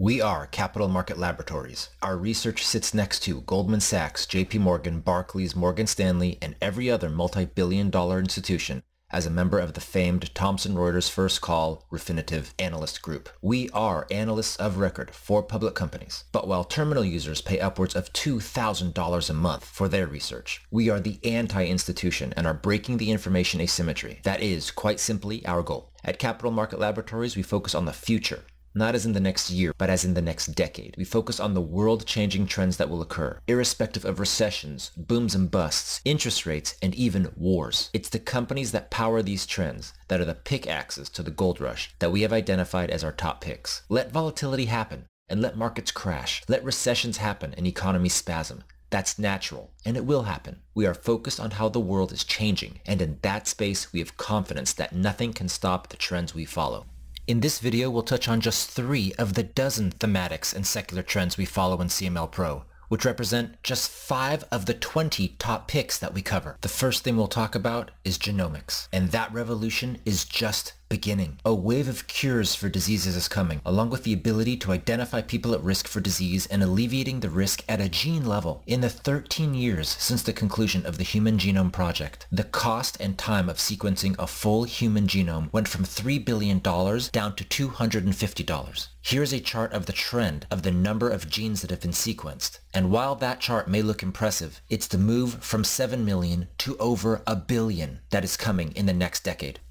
We are Capital Market Laboratories. Our research sits next to Goldman Sachs, JP Morgan, Barclays, Morgan Stanley, and every other multi-billion-dollar institution as a member of the famed Thomson Reuters First Call Refinitiv Analyst Group. We are analysts of record for public companies, but while terminal users pay upwards of $2,000 a month for their research, we are the anti-institution and are breaking the information asymmetry. That is, quite simply, our goal. At Capital Market Laboratories, we focus on the future. Not as in the next year, but as in the next decade. We focus on the world-changing trends that will occur, irrespective of recessions, booms and busts, interest rates, and even wars. It's the companies that power these trends that are the pickaxes to the gold rush that we have identified as our top picks. Let volatility happen, and let markets crash. Let recessions happen and economies spasm. That's natural, and it will happen. We are focused on how the world is changing, and in that space, we have confidence that nothing can stop the trends we follow. In this video, we'll touch on just 3 of the dozen thematics and secular trends we follow in CML Pro, which represent just 5 of the 20 top picks that we cover. The first thing we'll talk about is genomics, and that revolution is just beginning. A wave of cures for diseases is coming, along with the ability to identify people at risk for disease and alleviating the risk at a gene level. In the 13 years since the conclusion of the Human Genome Project, the cost and time of sequencing a full human genome went from $3 billion down to $250. Here's a chart of the trend of the number of genes that have been sequenced. And while that chart may look impressive, it's the move from 7 million to over 1 billion that is coming in the next decade.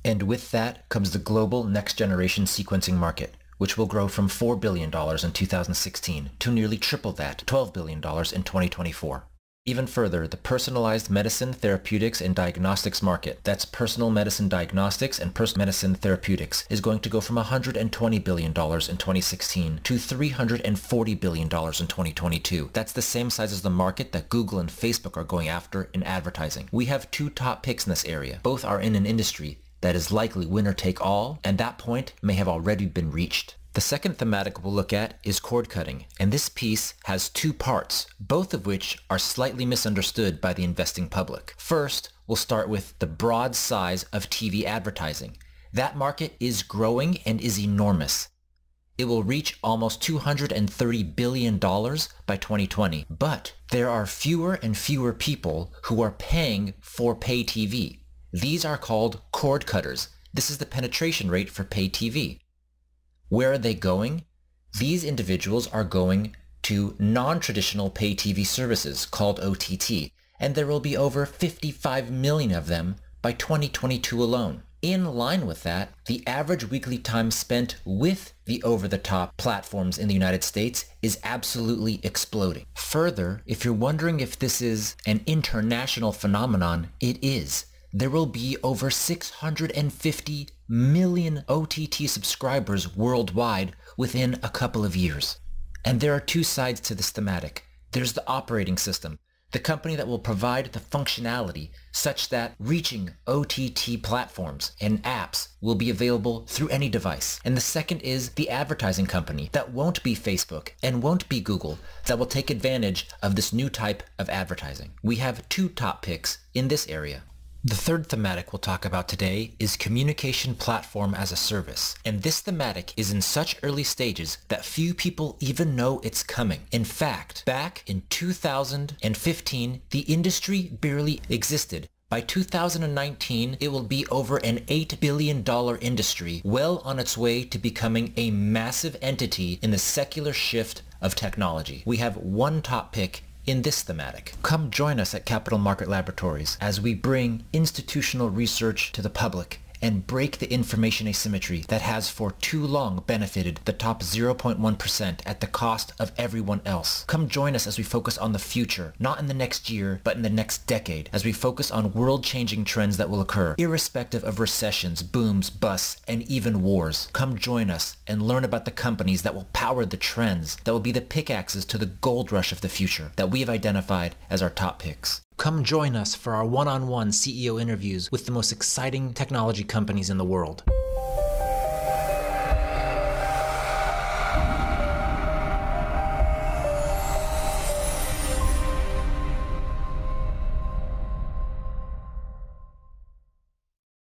And with that comes the global next-generation sequencing market, which will grow from $4 billion in 2016 to nearly triple that, $12 billion in 2024. Even further, the personalized medicine, therapeutics, and diagnostics market, that's personal medicine diagnostics and personal medicine therapeutics, is going to go from $120 billion in 2016 to $340 billion in 2022. That's the same size as the market that Google and Facebook are going after in advertising. We have 2 top picks in this area. Both are in an industry that is likely winner take all, and that point may have already been reached. The second thematic we'll look at is cord cutting, and this piece has 2 parts, both of which are slightly misunderstood by the investing public. First, we'll start with the broad size of TV advertising. That market is growing and is enormous. It will reach almost $230 billion by 2020, but there are fewer and fewer people who are paying for pay TV. These are called cord cutters. This is the penetration rate for pay TV. Where are they going? These individuals are going to non-traditional pay TV services called OTT, and there will be over 55 million of them by 2022 alone. In line with that, the average weekly time spent with the over-the-top platforms in the United States is absolutely exploding. Further, if you're wondering if this is an international phenomenon, it is. There will be over 650 million OTT subscribers worldwide within a couple of years. And there are 2 sides to this thematic. There's the operating system, the company that will provide the functionality such that reaching OTT platforms and apps will be available through any device. And the second is the advertising company that won't be Facebook and won't be Google, that will take advantage of this new type of advertising. We have 2 top picks in this area. The third thematic we'll talk about today is communication platform as a service. And this thematic is in such early stages that few people even know it's coming. In fact, back in 2015, the industry barely existed. By 2019, it will be over an $8 billion industry, well on its way to becoming a massive entity in the secular shift of technology. We have 1 top pick in this thematic. Come join us at Capital Market Laboratories as we bring institutional research to the public and break the information asymmetry that has for too long benefited the top 0.1% at the cost of everyone else. Come join us as we focus on the future, not in the next year, but in the next decade, as we focus on world-changing trends that will occur, irrespective of recessions, booms, busts, and even wars. Come join us and learn about the companies that will power the trends, that will be the pickaxes to the gold rush of the future, that we have identified as our top picks. Come join us for our one-on-one CEO interviews with the most exciting technology companies in the world.